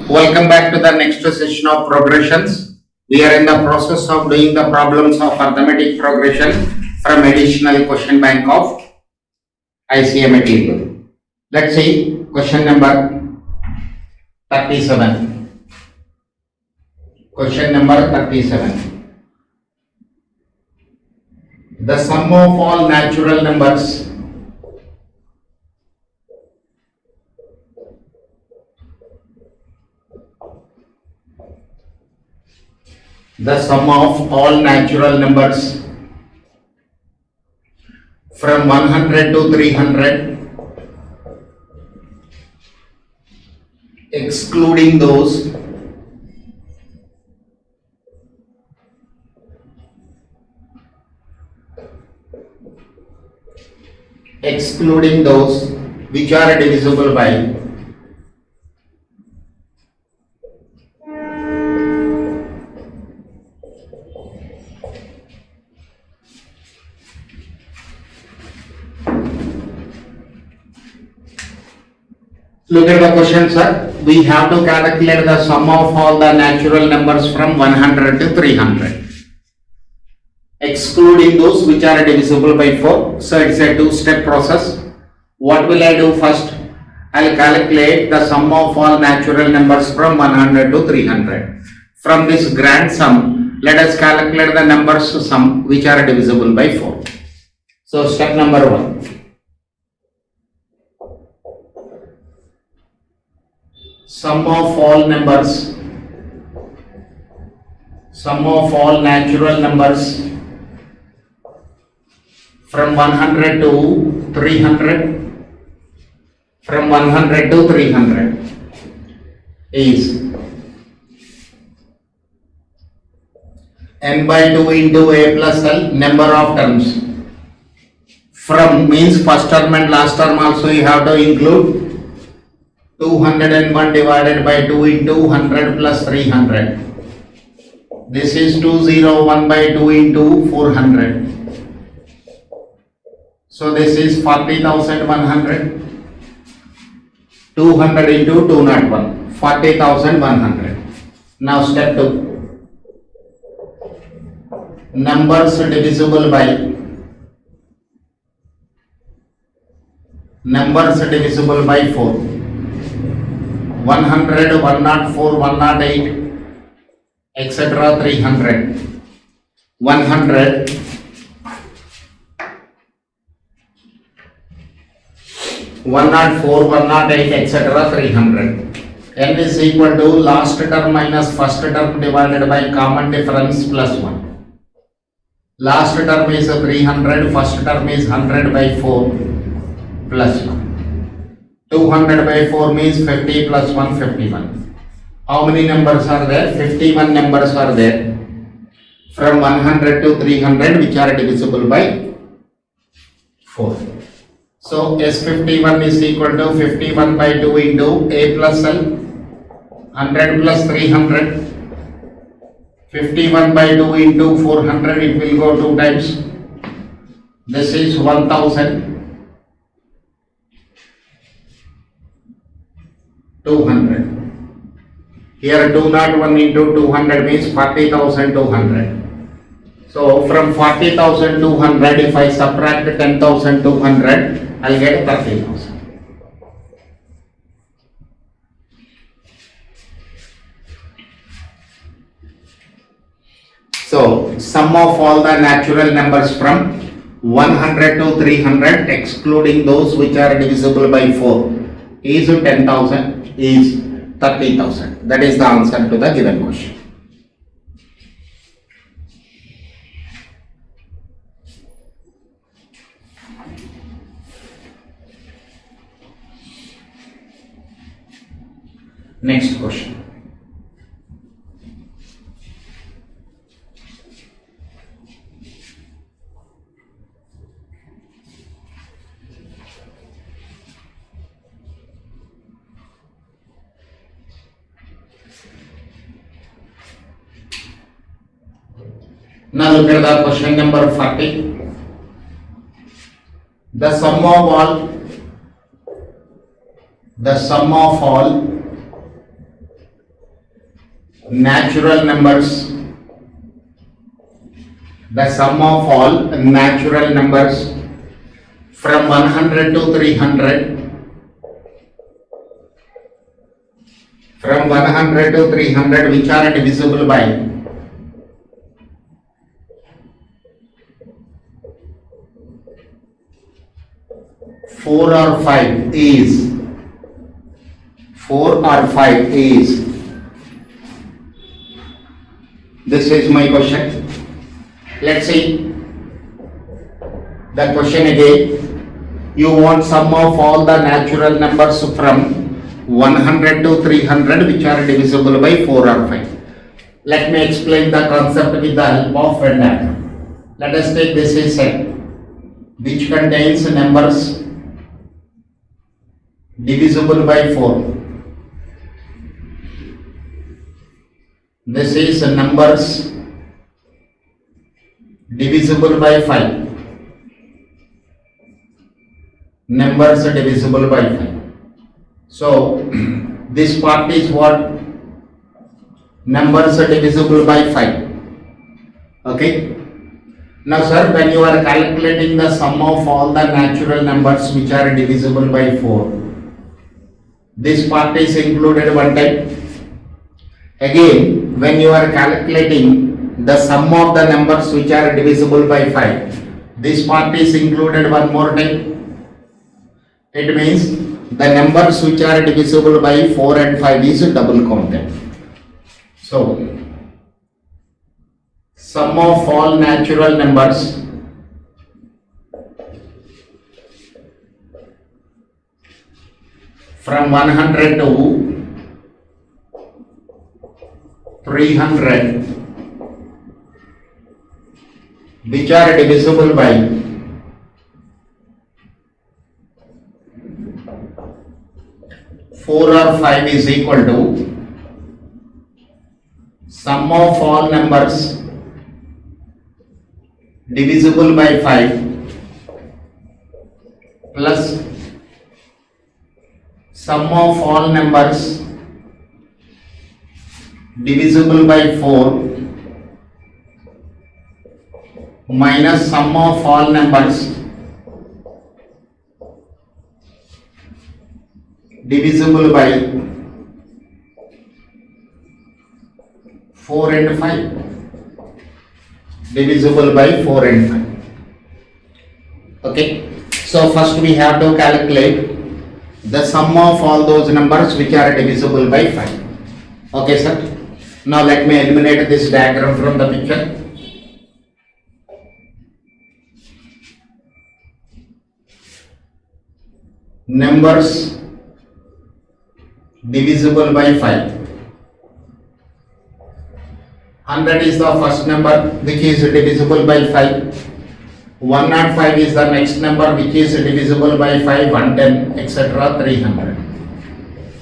Welcome back to the next session of progressions. We are in the process of doing the problems of arithmetic progression from additional question bank of ICMA table. Let's see question number 37. Question number 37. The sum of all natural numbers from 100 to 300 excluding those which are divisible by Look at the question, sir. We have to calculate the sum of all the natural numbers from 100 to 300, excluding those which are divisible by 4. So it's a two-step process. What will I do first? I'll calculate the sum of all natural numbers from 100 to 300. From this grand sum, let us calculate the numbers sum which are divisible by 4. So step number 1. Sum of all natural numbers from 100 to 300 is n by 2 into a plus l number of terms. From means first term and last term also you have to include 201 divided by 2 into 100 plus 300. This is 201 by 2 into 400. So this is 40,100. 200 into 201. 40,100. Now step 2. Numbers divisible by 4. 100, 104, 108, etc. 300. 100, 104, 108, etc. 300. N is equal to last term minus first term divided by common difference plus 1. Last term is 300, first term is 100 by 4 plus 1. 200 by 4 means 50 plus 1, 51. How many numbers are there? 51 numbers are there from 100 to 300 which are divisible by 4. So S51 is equal to 51 by 2 into A plus L, 100 plus 300. 51 by 2 into 400, it will go 2 times. This is 1000. 200. Here 201 into 200 means 40,200. So from 40,200, if I subtract 10,200, I'll get 30,000. So sum of all the natural numbers from 100 to 300 excluding those which are divisible by 4 is 10,000. Is 30,000. That is the answer to the given question. Next question. Now look at the question number 40. The sum of all natural numbers, the sum of all natural numbers from 100 to 300, from 100 to 300 which are divisible by 4 or 5 is 4 or 5 is. This is my question. Let's see the question again. You want sum of all the natural numbers from 100 to 300 which are divisible by 4 or 5. Let me explain the concept with the help of Venn diagram. Let us take this as set which contains numbers divisible by 4. This is numbers divisible by 5. Numbers divisible by 5. So this part is what? Numbers divisible by 5. Okay. Now sir, when you are calculating the sum of all the natural numbers which are divisible by 4, this part is included one time. Again, when you are calculating the sum of the numbers which are divisible by 5, this part is included one more time. It means the numbers which are divisible by 4 and 5 is double counted. So, sum of all natural numbers from 100 to 300 which are divisible by 4 or 5 is equal to sum of all numbers divisible by 5 plus sum of all numbers divisible by 4 minus sum of all numbers divisible by 4 and 5. Divisible by 4 and 5. Okay. So first we have to calculate the sum of all those numbers which are divisible by 5. Okay sir. Now let me eliminate this diagram from the picture. Numbers divisible by 5. 100 is the first number which is divisible by 5. 105 is the next number which is divisible by 5, 110, etc. 300.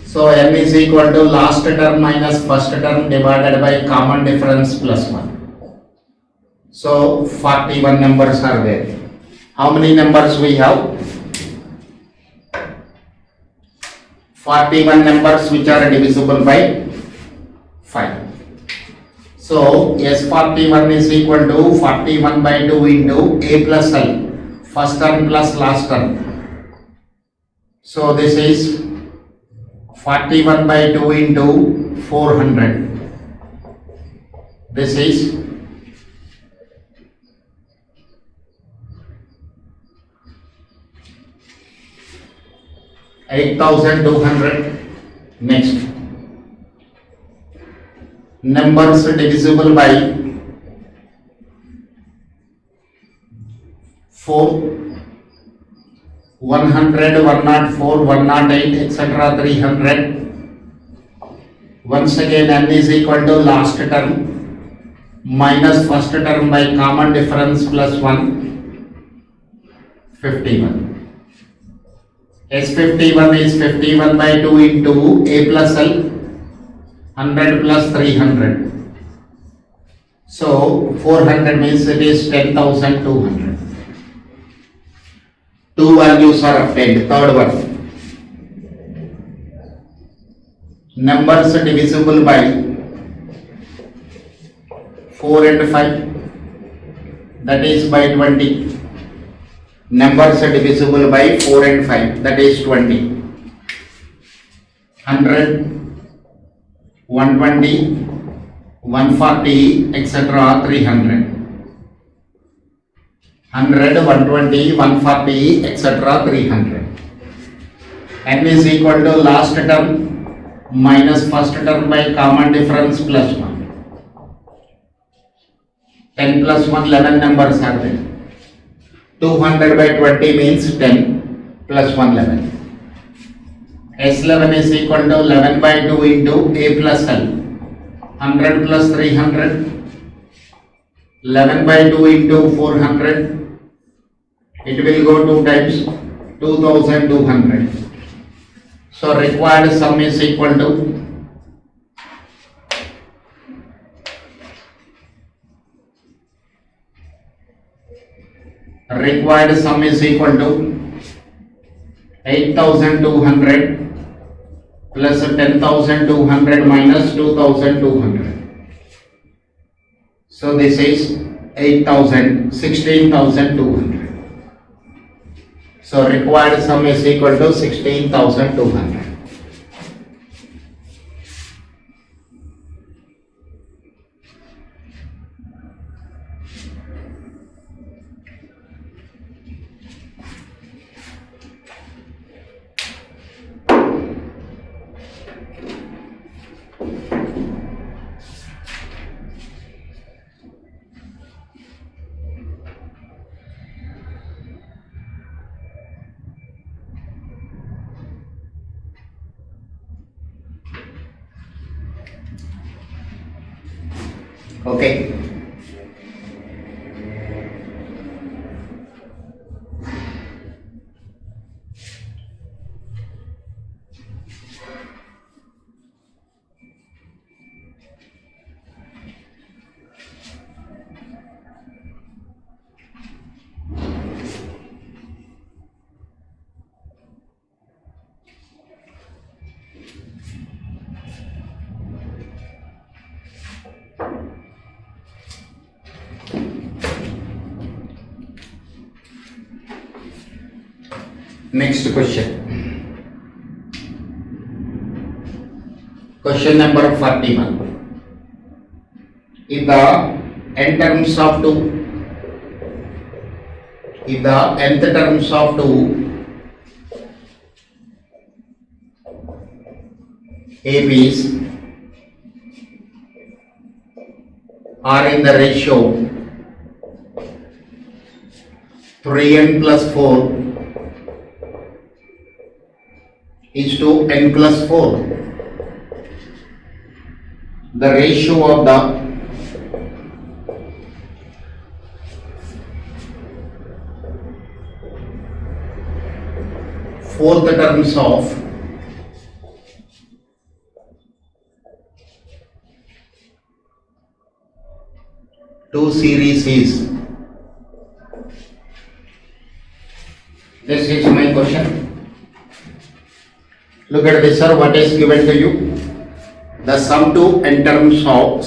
So n is equal to last term minus first term divided by common difference plus 1. So 41 numbers are there. How many numbers we have? 41 numbers which are divisible by 5. So S41 is equal to 41 by 2 into A plus L, first term plus last term. So this is 41 by 2 into 400. This is 8,200. Next, numbers divisible by 4, 100, 104, 108, etc. 300. Once again n is equal to last term minus first term by common difference plus 1, 51. S51 is 51 by 2 into A plus L, 100 plus 300. So 400 means it is 10,200. Two values are obtained. Third one, numbers divisible by 4 and 5, that is by 20. Numbers are divisible by 4 and 5, that is 20. 100, 120, 140, etc. 300. 100, 120, 140, etc. 300. N is equal to last term minus first term by common difference plus 1. 10 plus 1, 11 numbers are there. 200 by 20 means 10 plus 1, 11. S11 is equal to 11 by 2 into A plus L. 100 plus 300. 11 by 2 into 400. It will go 2 times. 2200. So required sum is equal to required sum is equal to 8200 plus 10,200 minus 2,200. So this is 8,000, 16,200. So required sum is equal to 16,200. Okay. Next question. Question number 41. If the n terms of 2, if the nth terms of 2 ABs are in the ratio 3n plus 4 is to n plus 4. The ratio of the fourth terms of two series is. This is my question. Look at this, sir. What is given to you? The sum to n terms of,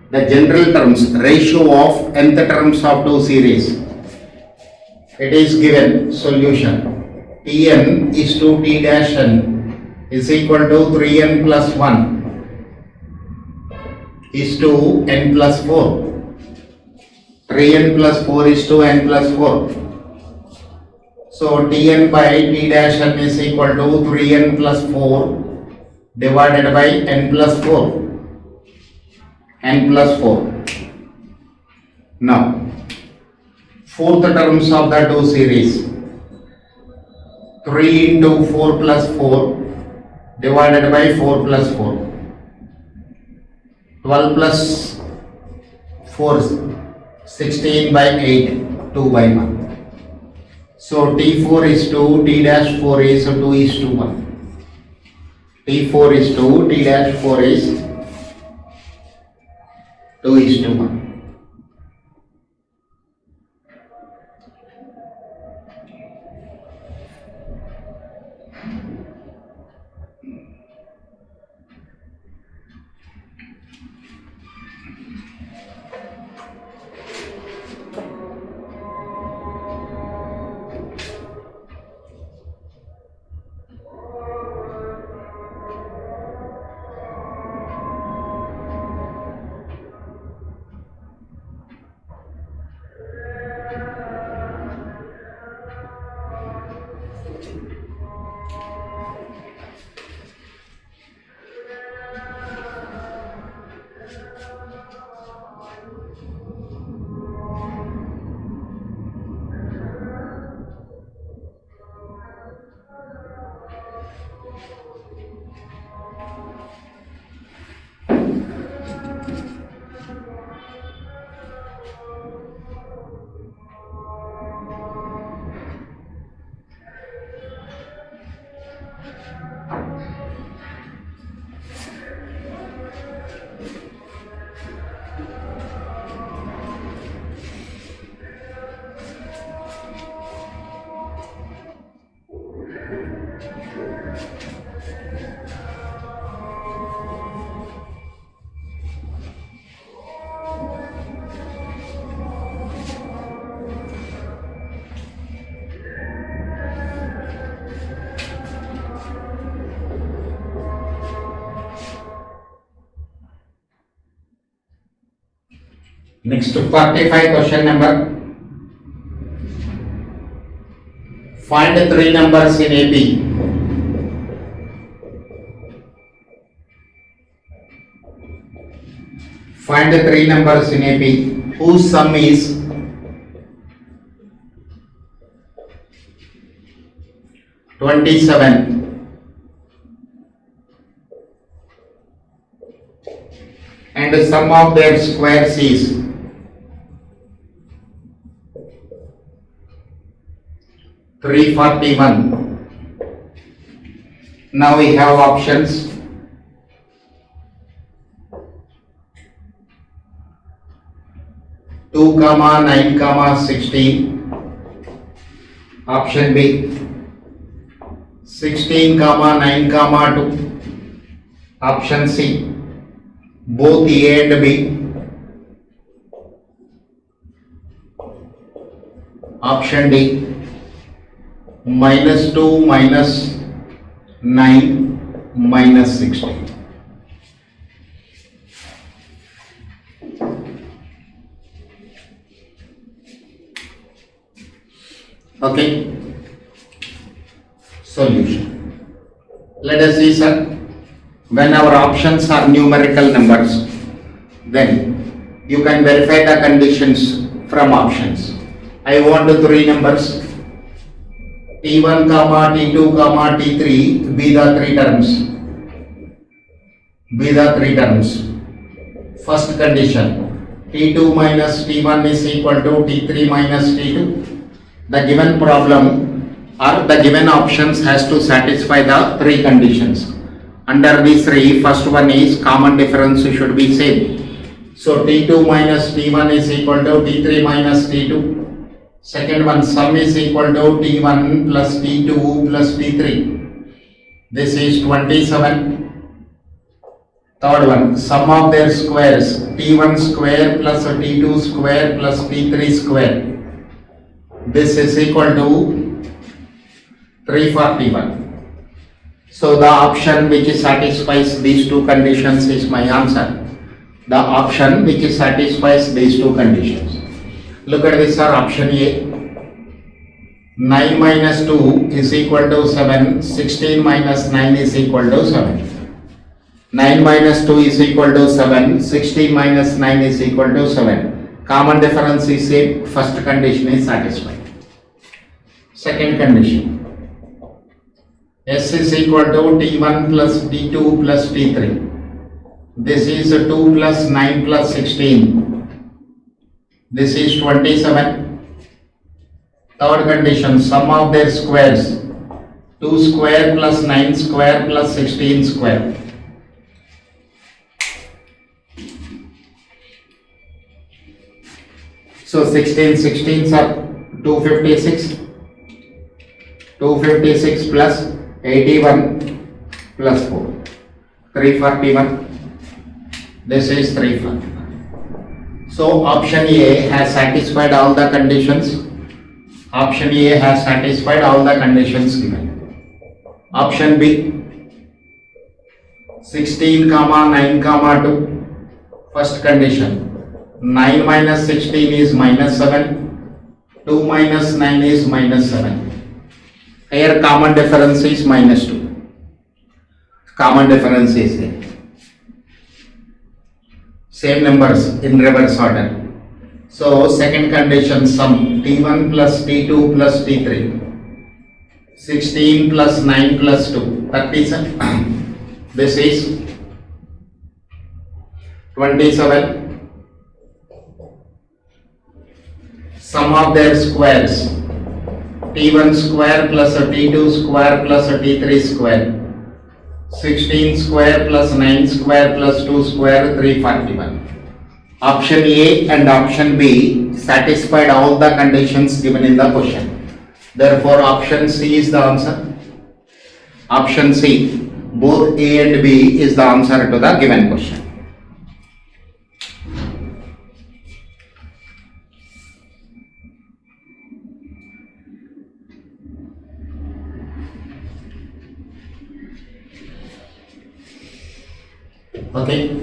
the general terms, ratio of nth terms of two series. It is given solution. Tn is to t dash n is equal to 3n plus 1 is to n plus 4. 3n plus 4 is to n plus 4. So Tn by t dash n is equal to 3n plus 4 divided by n plus 4. n plus 4. Now, fourth terms of the two series. 3 into 4 plus 4 divided by 4 plus 4. 12 plus 4, 16 by 8, 2 by 1. So T4 is 2, T dash 4 is 2 is to 1. T4 is 2, T dash 4 is 2 is to 1. Next to 45 question number. Find three numbers in AP. Find three numbers in AP whose sum is 27 and the sum of their squares is 341. Now we have options. Two comma 9 comma 16. Option B. 16 comma 9 comma 2. Option C. Both A and B. Option D. -2 -9 -16. Okay. Solution. Let us see, sir. When our options are numerical numbers, then you can verify the conditions from options. I want three numbers. T1 comma T2 comma T3 be the three terms. Be the three terms. First condition, T2 minus T1 is equal to T3 minus T2. The given problem or the given options has to satisfy the three conditions. Under these three, first one is common difference should be same. So T2 minus T1 is equal to T3 minus T2. Second one, sum is equal to T1 plus T2 plus T3. This is 27. Third one, sum of their squares, T1 square plus T2 square plus T3 square. This is equal to 341. So the option which satisfies these two conditions is my answer. The option which satisfies these two conditions. Look at this, sir. Option A. 9 minus 2 is equal to 7. 16 minus 9 is equal to 7. 9 minus 2 is equal to 7. 16 minus 9 is equal to 7. Common difference is same. First condition is satisfied. Second condition. S is equal to T1 plus T2 plus T3. This is 2 plus 9 plus 16. This is 27. Third condition, sum of their squares. 2 square plus 9 square plus 16 square. So 16 16s are 256. 256 plus 81 plus 4. 341. This is 341. So option A has satisfied all the conditions. Option A has satisfied all the conditions given. Option B, 16 comma 9 comma 2. First condition, 9 minus 16 is minus 7. 2 minus 9 is minus 7. Here common difference is minus 2. Common difference is there. Same numbers in reverse order. So second condition, sum T1 plus T2 plus T3. 16 plus 9 plus 2. 37. This is 27. Sum of their squares. T1 square plus T2 square plus T3 square. 16 square plus 9 square plus 2 square, 341. Option A and option B satisfied all the conditions given in the question. Therefore, option C is the answer. Option C, both A and B is the answer to the given question. Okay.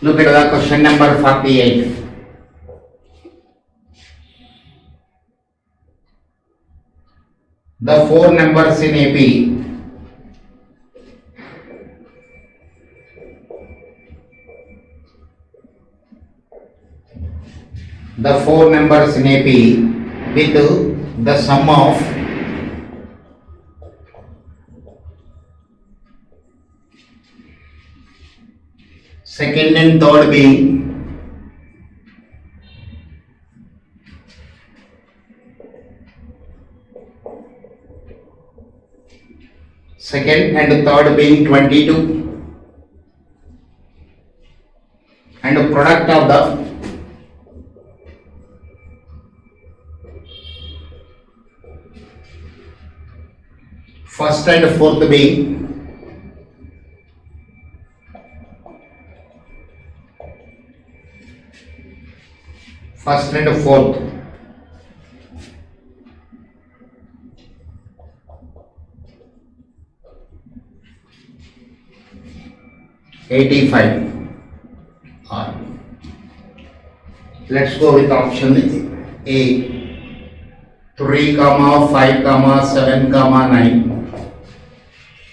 Look at the question number 48. The four numbers in AP with the sum of second and third being second and third being 22 and the product of the first and fourth being first and fourth. $85. Let's go with option A. 3, 5, 7, 9.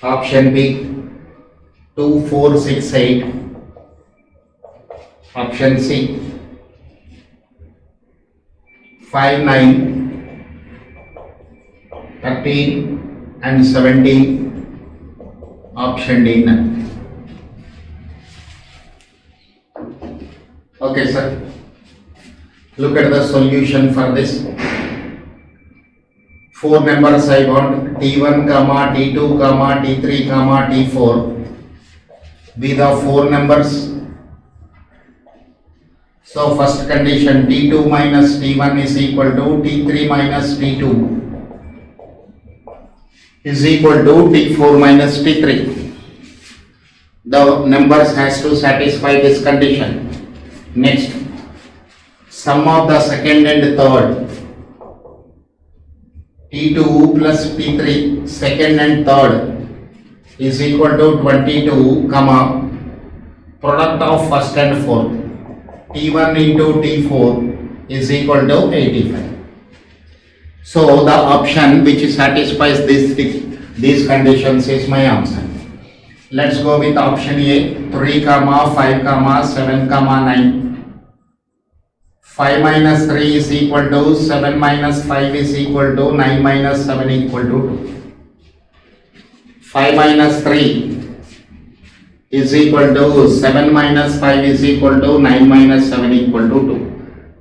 Option B. 2, 4, 6, 8. Option C. 5, 9, 13 and 17. Option D, none. Okay, sir. Look at the solution for this. Four numbers I want: T1, T2, T3, T4. Be the four numbers. So first condition, T2 minus T1 is equal to T3 minus T2 is equal to T4 minus T3. The numbers has to satisfy this condition. Next, sum of the second and third. T2 plus T3, second and third, is equal to 22, product of first and fourth. T1 into T4 is equal to 85. So the option which satisfies these conditions is my answer. Let's go with option A. 3, 5, 7, 9. 5 minus 3 is equal to 7 minus 5 is equal to 9 minus 7 equal to 2. 5 minus 3 is equal to 7 minus 5 is equal to 9 minus 7 equal to 2.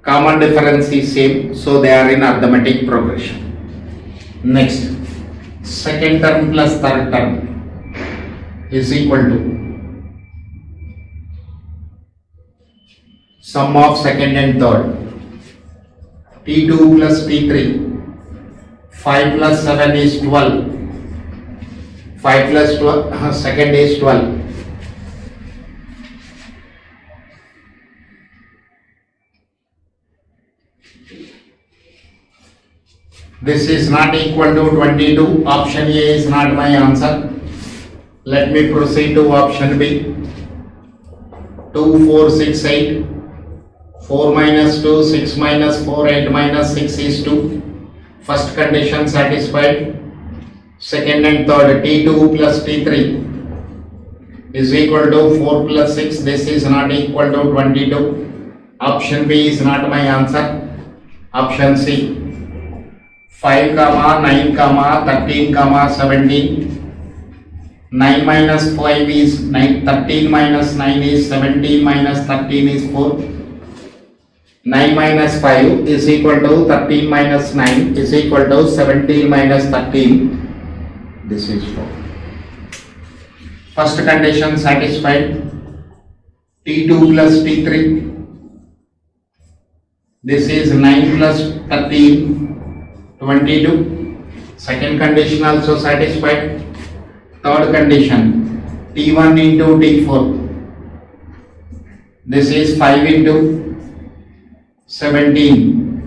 Common difference is same, so they are in arithmetic progression. Next, second term plus third term is equal to sum of second and third. T2 plus T3. 5 plus 7 is 12. 5 plus 12, second is 12. This is not equal to 22. Option A is not my answer. Let me proceed to option B. 2, 4, 6, 8. 4 minus 2, 6 minus 4, 8 minus 6 is 2. First condition satisfied. Second and third, T2 plus T3 is equal to 4 plus 6. This is not equal to 22. Option B is not my answer. Option C. 5, 9, 13, 17. 9 minus 5 is 9. 13 minus 9 is 17 minus 13 is 4. 9 minus 5 is equal to 13 minus 9 is equal to 17 minus 13. This is 4. First condition satisfied. T2 plus T3. This is 9 plus 13, 22. Second condition also satisfied. Third condition, T1 into T4. This is 5 into 17,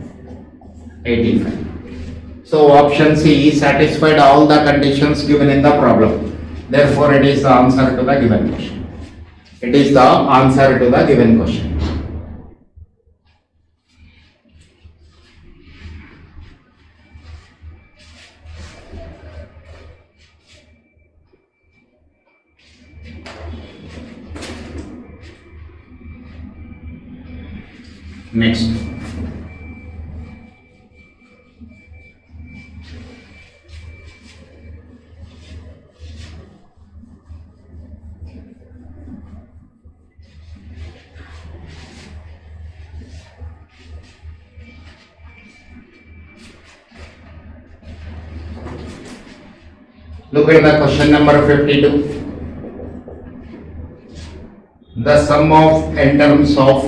85. So option C satisfied all the conditions given in the problem. Therefore, it is the answer to the given question. It is the answer to the given question. Next. Look at the question number 52. The sum of n terms of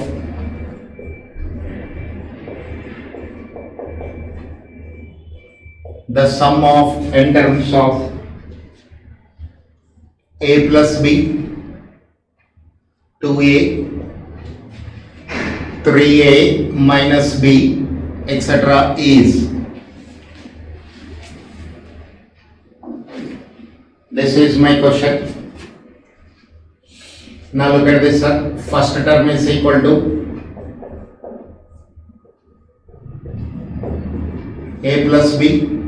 a plus b, 2a, 3a minus b, etc. is. This is my question. Now look at this, sir. First term is equal to a plus b.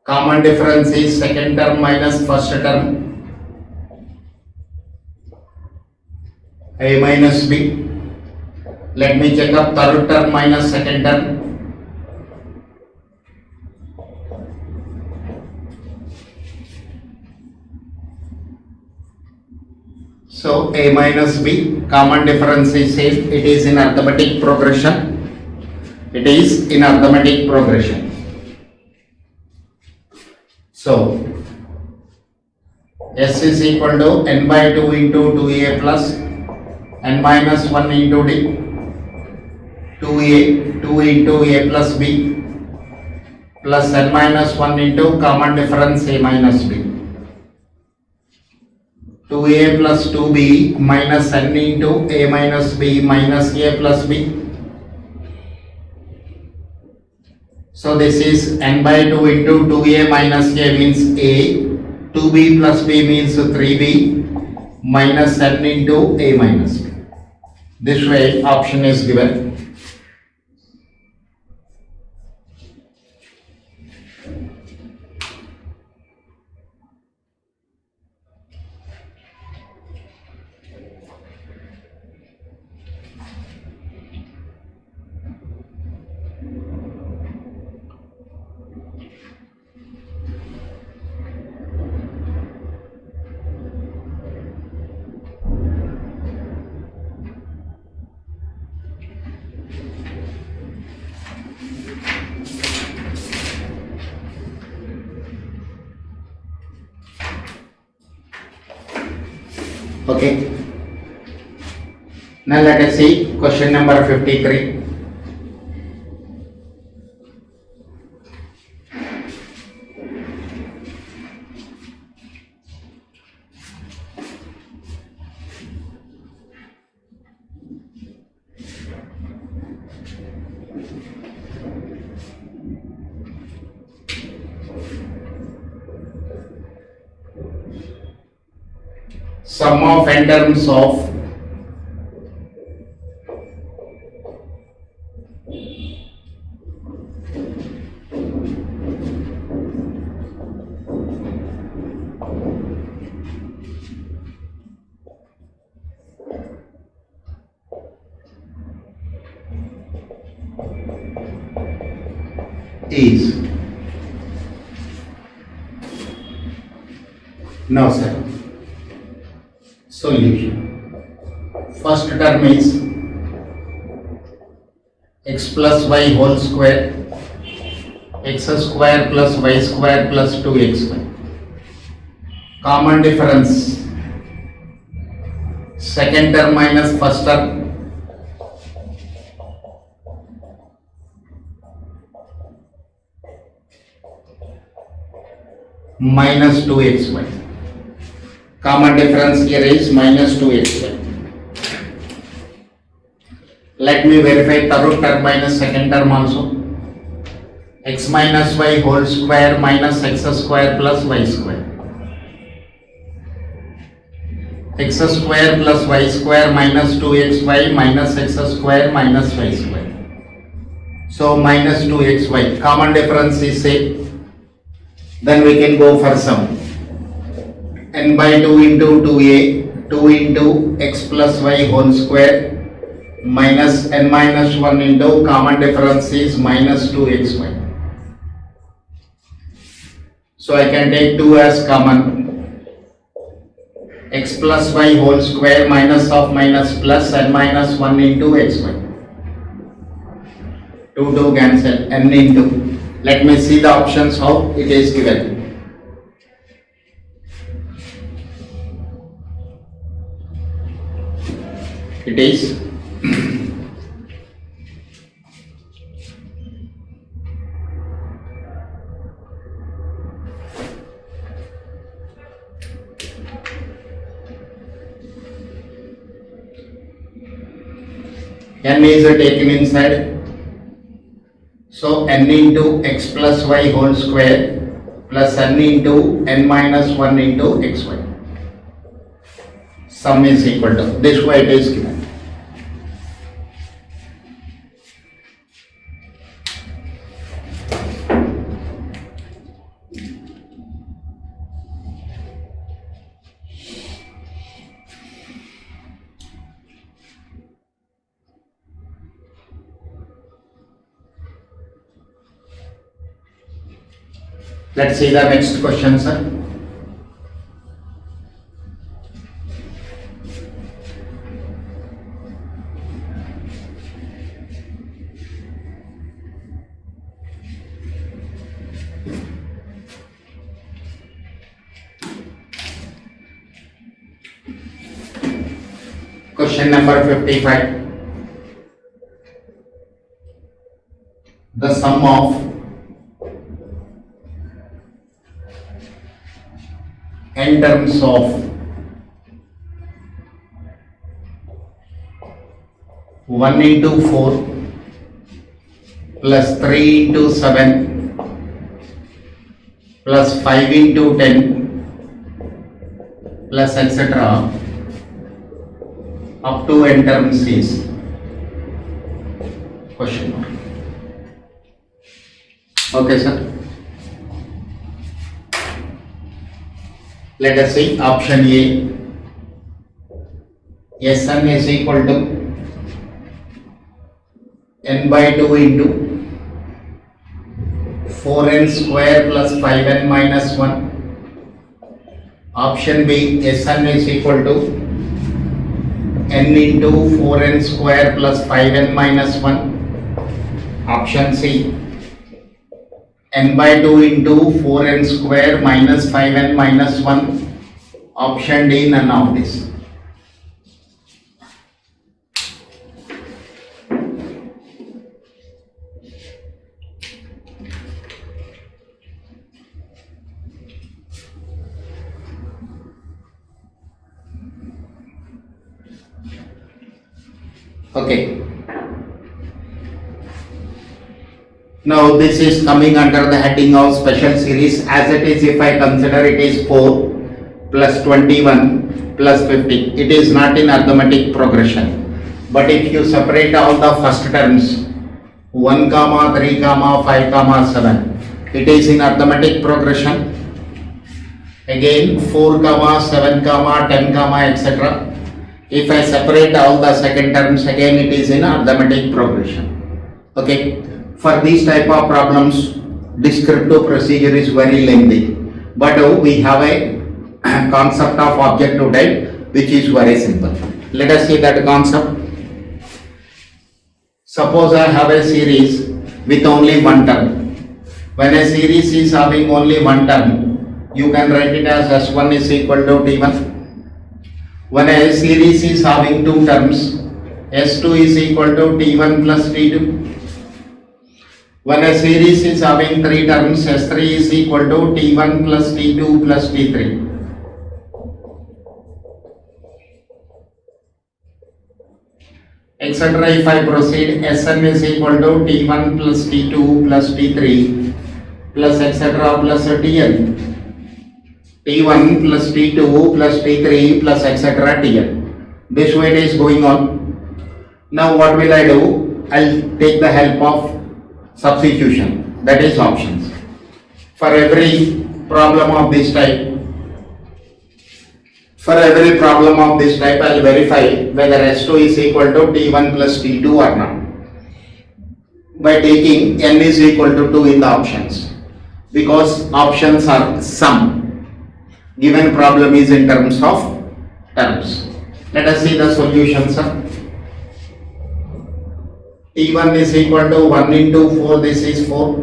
Common difference is second term minus first term, a minus b. Let me check up third term minus second term. So a minus b, common difference is same. It is in arithmetic progression. So S is equal to n by 2 into 2a plus n minus 1 into d, 2 into a plus b plus n minus 1 into common difference a minus b. 2a plus 2b minus n into a minus b minus a plus b. So this is n by 2 into 2a minus a means a, 2b plus b means 3b minus n into a minus b. This way option is given. Okay. Now let us see question number 53. Sum of n terms of is. Now sir, solution. First term is x plus y whole square, x square plus y square plus 2xy. Common difference, second term minus first term, minus 2xy. Common difference here is minus 2xy. Let me verify third term minus second term also. X minus y whole square minus x square plus y square. x square plus y square minus 2xy minus x square minus y square. So minus 2xy, common difference is same. Then we can go for sum. N by 2 into 2a, 2 into x plus y whole square minus n minus 1 into common difference is minus 2xy. So I can take 2 as common. X plus y whole square minus of minus plus n minus 1 into xy. 2 cancel, n into. Let me see the options how it is given. It is n is taken inside. So n into x plus y whole square plus n into n minus 1 into xy. Sum is equal to, this way it is given. Let's see the next question, sir. Question number 55. The sum of n terms of 1 into 4 plus 3 into 7 plus 5 into 10 plus etc. up to n terms is question mark. Okay, sir. Let us see option A. Sn is equal to n by 2 into 4n square plus 5n minus 1. Option B, Sn is equal to n into 4n square plus 5n minus 1. Option C, n by 2 into 4n square minus 5n minus 1. Option D, none of this. Okay. Now this is coming under the heading of special series. As it is, if I consider it is 4 plus 21 plus 50, it is not in arithmetic progression. But if you separate all the first terms 1 comma 3 comma 5 comma 7, it is in arithmetic progression. Again 4 comma 7 comma 10 comma etc. If I separate all the second terms, again it is in arithmetic progression. Okay. For these type of problems, descriptive procedure is very lengthy, but we have a concept of objective type which is very simple. Let us see that concept. Suppose I have a series with only one term. When a series is having only one term, you can write it as S1 is equal to T1. When a series is having two terms, S2 is equal to T1 plus T2. When a series is having three terms, S3 is equal to T1 plus T2 plus T3. Etc. If I proceed, Sn is equal to T1 plus T2 plus T3 plus etc. plus Tn. T1 plus T2 plus T3 plus etc. Tn. This way it is going on. Now what will I do? I'll take the help of substitution, that is options. For every problem of this type, I'll verify whether S2 is equal to T1 plus T2 or not by taking n is equal to 2 in the options, because options are sum. Given problem is in terms of terms. Let us see the solution, sir. T1 is equal to 1 into 4, this is 4.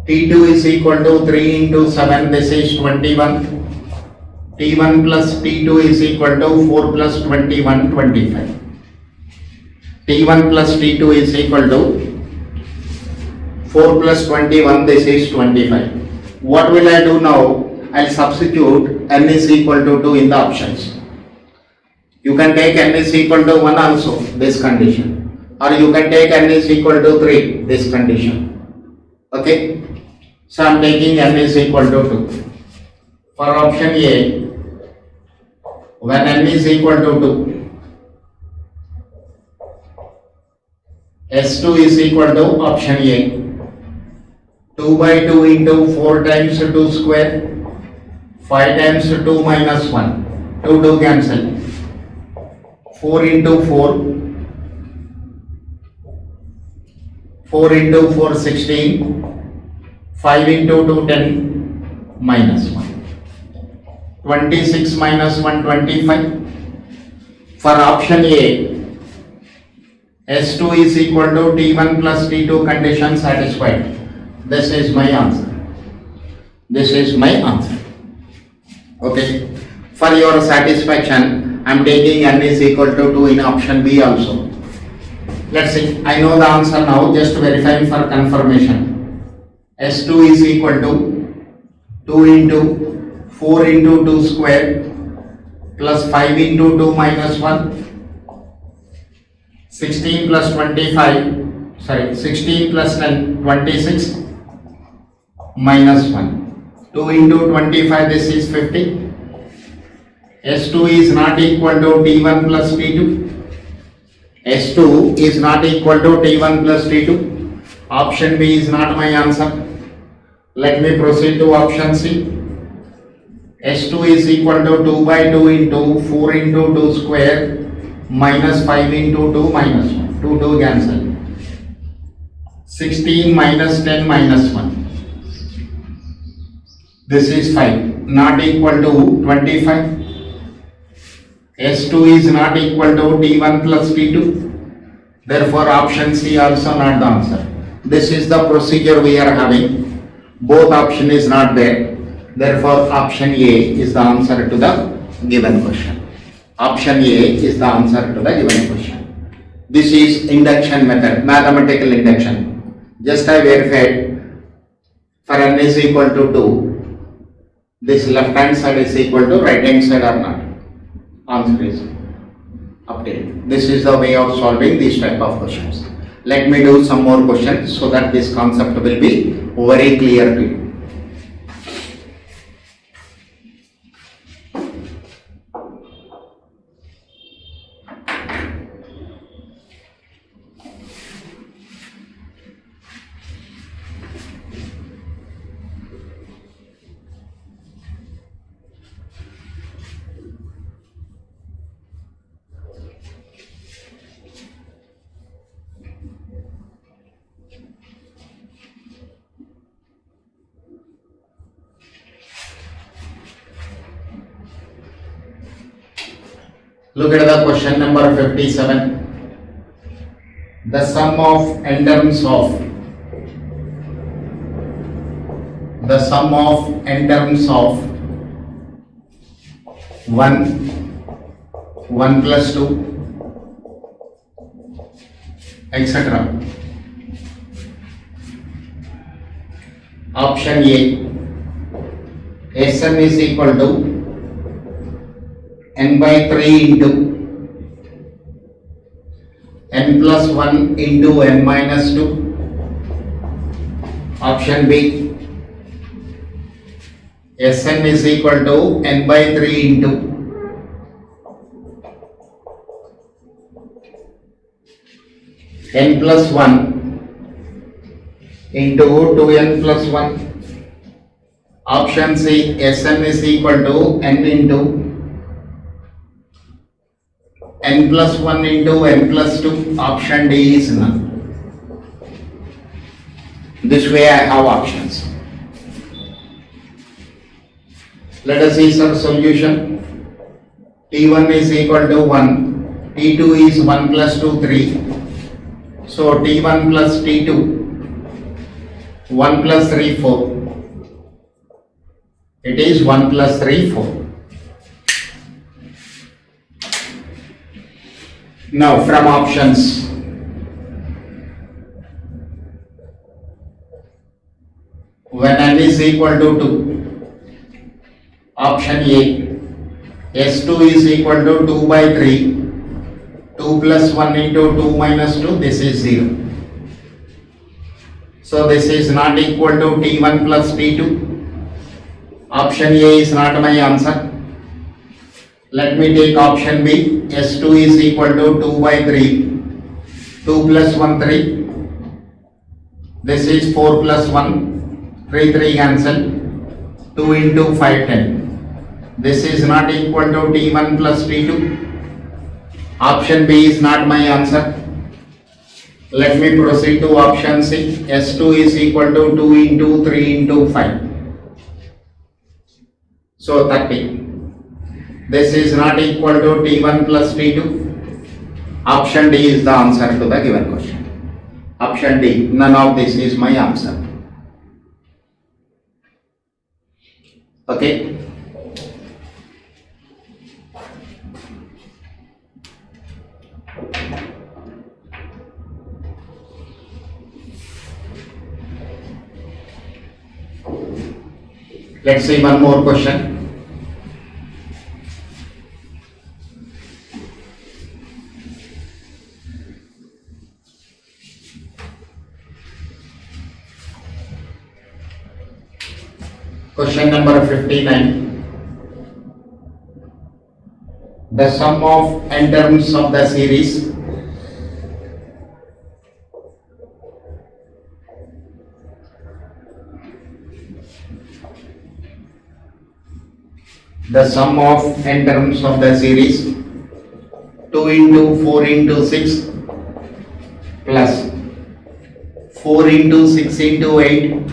T2 is equal to 3 into 7, this is 21. T1 plus T2 is equal to 4 plus 21, 25. T1 plus T2 is equal to 4 plus 21, this is 25. What will I do now? I'll substitute n is equal to 2 in the options. You can take n is equal to 1 also, this condition. Or you can take n is equal to 3, this condition. Okay? So I'm taking n is equal to 2. For option A, when n is equal to 2, S2 is equal to option A, 2 by 2 into 4 times 2 square, 5 times 2 minus 1, 2 cancel, 4 into 4, 4 into 4 16, 5 into 2 10, minus 1. 26 minus 1, 25. For option A, S2 is equal to T1 plus T2 condition satisfied. This is my answer. This is my answer. Okay. For your satisfaction, I am taking n is equal to 2 in option B also. Let's see. I know the answer now. Just verifying for confirmation. S2 is equal to 2 into 4 into 2 square plus 5 into 2 minus 1, 16 plus 25, 16 plus 10, 26 minus 1, 2 into 25, this is 50. S2 is not equal to T1 plus T2. S2 is not equal to T1 plus T2. Option B is not my answer. Let me proceed to option C. S2 is equal to 2 by 2 into 4 into 2 square minus 5 into 2 minus 1. 2 cancel. 16 minus 10 minus 1. This is 5. Not equal to 25. S2 is not equal to T1 plus T2. Therefore, option C also not the answer. This is the procedure we are having. Both option is not there. Therefore, option A is the answer to the given question. Option A is the answer to the given question. This is induction method, mathematical induction. Just I verified for n is equal to 2. This left hand side is equal to right hand side or not. Answer is updated. This is the way of solving these type of questions. Let me do some more questions so that this concept will be very clear to you. Look at the question number 57. The sum of n terms of 1, 1 plus 2, etc. Option A, Sn is equal to n by 3 into n plus 1 into n minus 2. Option B, Sn is equal to n by 3 into n plus 1 into 2n plus 1. Option C, Sn is equal to n into n plus 1 into n plus 2. Option D is none. This way I have options. Let us see some solution. T1 is equal to 1, T2 is 1 plus 2, 3. So T1 plus T2, 1 plus 3, 4. It is 1 plus 3, 4. Now from options, when n is equal to 2, option A, S2 is equal to 2 by 3, 2 plus 1 into 2 minus 2, this is 0. So this is not equal to T1 plus T2. Option A is not my answer. Let me take option B. S2 is equal to 2 by 3. 2 plus 1, 3. This is 4 plus 1. 3, 3 cancel. 2 into 5, 10. This is not equal to T1 plus T2. Option B is not my answer. Let me proceed to option C. S2 is equal to 2 into 3 into 5. So 30. This is not equal to T1 plus T2. Option D is the answer to the given question. Option D. None of this is my answer. Okay. Let's see one more question. Question number 59. The sum of n terms of the series n terms of the series 2 into 4 into 6 plus 4 into 6 into 8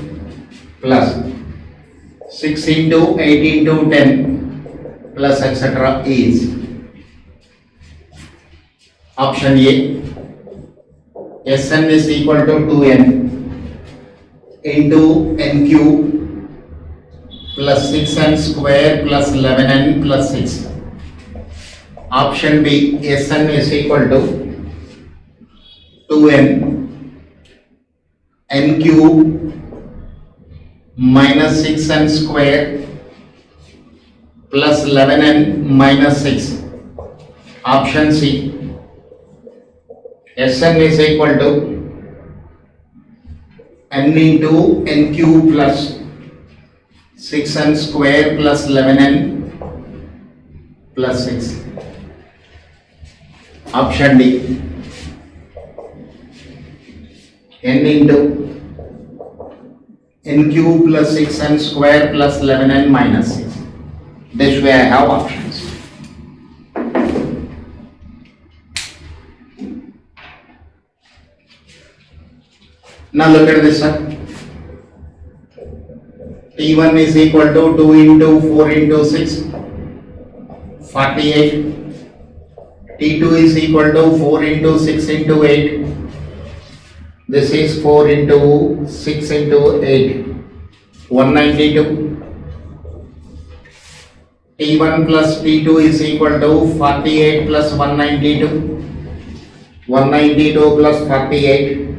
plus 6 into 8 into 10 plus etc. is option A. Sn is equal to 2n into n cube plus 6n square plus 11n plus 6. Option B, Sn is equal to 2n n cube minus 6n square plus 11n minus 6. Option C, Sn is equal to n into n cube plus 6n square plus 11n plus 6. Option D, n into n cube plus 6n square plus 11n minus 6. This way I have options. Now look at this one. T1 is equal to 2 into 4 into 6, 48. T2 is equal to 4 into 6 into 8. This is 4 into 6 into 8, 192. T1 plus T2 is equal to 48 plus 192. 192 plus 48,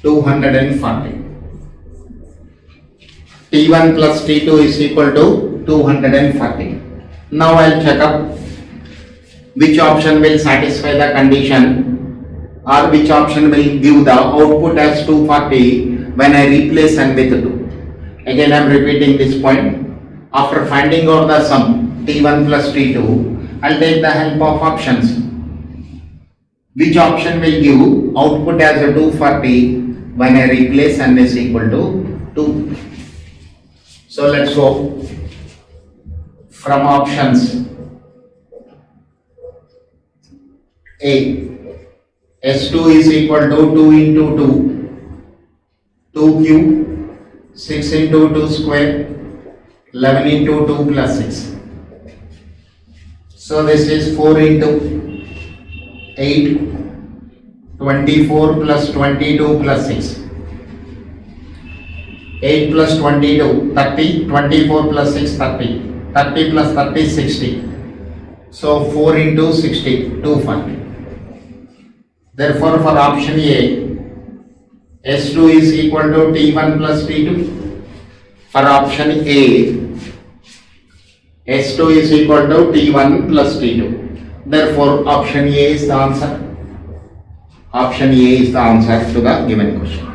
240. T1 plus T2 is equal to 240. Now I'll check up which option will satisfy the condition or which option will give the output as 240 when I replace n with 2. Again I am repeating this point. After finding out the sum T1 plus T2, I'll take the help of options. Which option will give output as a 2 for T when I replace n is equal to 2? So let's go from options. A. S2 is equal to 2 into 2 cube, 6 into 2 square, 11 into 2 plus 6. So this is 4 into 8, 24 plus 22 plus 6. 8 plus 22, 30, 24 plus 6, 30. 30 plus 30, 60. So 4 into 60, 240. Therefore, for option A, S2 is equal to T1 plus T2. For option A, S2 is equal to T1 plus T2. Therefore, option A is the answer. Option A is the answer to the given question.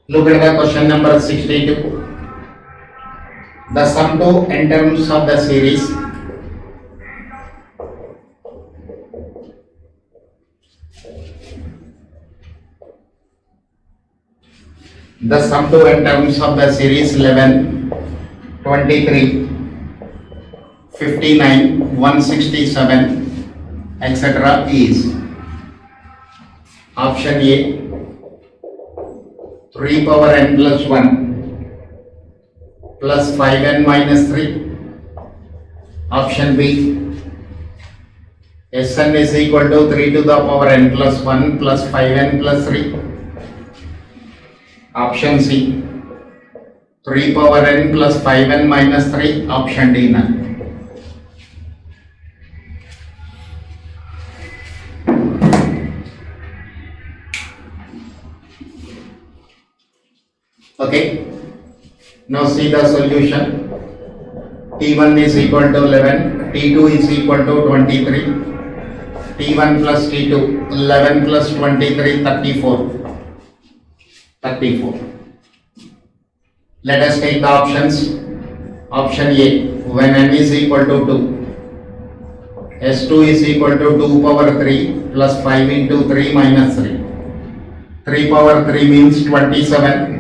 Look at the question number 62. The sum to n terms of the series series 11, 23, 59, 167, etc. is option A 3 power n plus 1 plus 5n minus 3. Option B, Sn is equal to 3 to the power n plus 1 plus 5n plus 3. Option C, 3 power n plus 5n minus 3. Option D, none. Okay, now see the solution. T1 is equal to 11, T2 is equal to 23, T1 plus T2, 11 plus 23, 34. 34. Let us take the options. Option A, when n is equal to 2, S2 is equal to 2 power 3 plus 5 into 3 minus 3. 3 power 3 means 27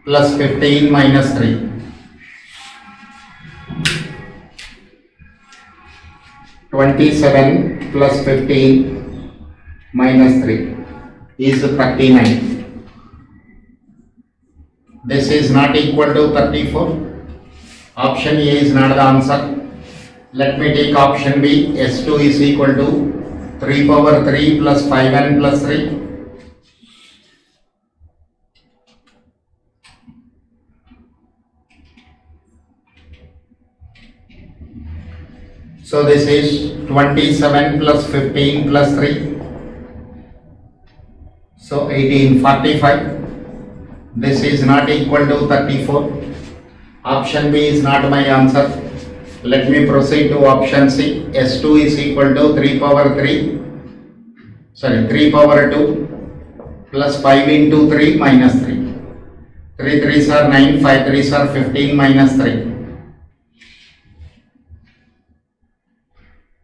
plus 15 minus 3. 27 plus 15 minus 3 is 39. This is not equal to 34. Option A is not the answer. Let me take option B. S2 is equal to 3 power 3 plus 5n plus 3. So this is 27 plus 15 plus 3. So 1845. This is not equal to 34. Option B is not my answer. Let me proceed to option C. S2 is equal to 3 power 2 plus 5 into 3 minus 3. 3 3s are 9, 5 3s are 15 minus 3.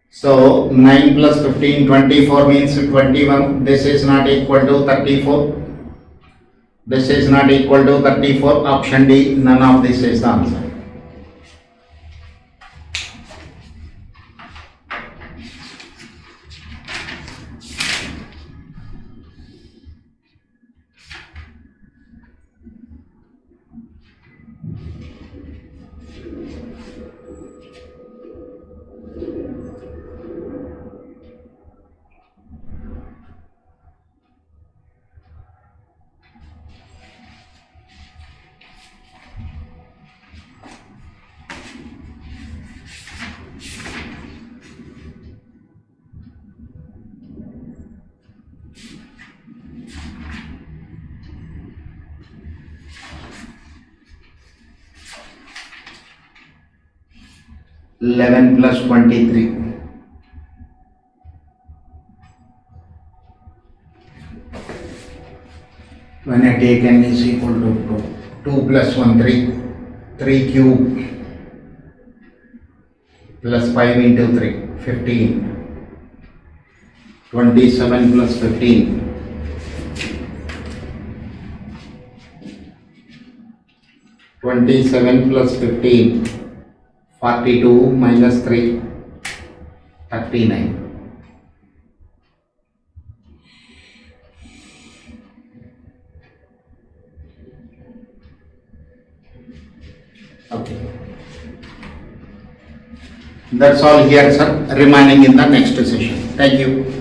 So 9 plus 15, 24 means 21. This is not equal to 34. This is not equal to 34. Option D, none of this is the answer. 11 plus 23. When I take n is equal to 2 plus 1, 3 cube plus 5 into 3, 15. 27 plus 15. 27 plus 15, 42 minus 3, 39. Okay. That's all here, sir. Remaining in the next session. Thank you.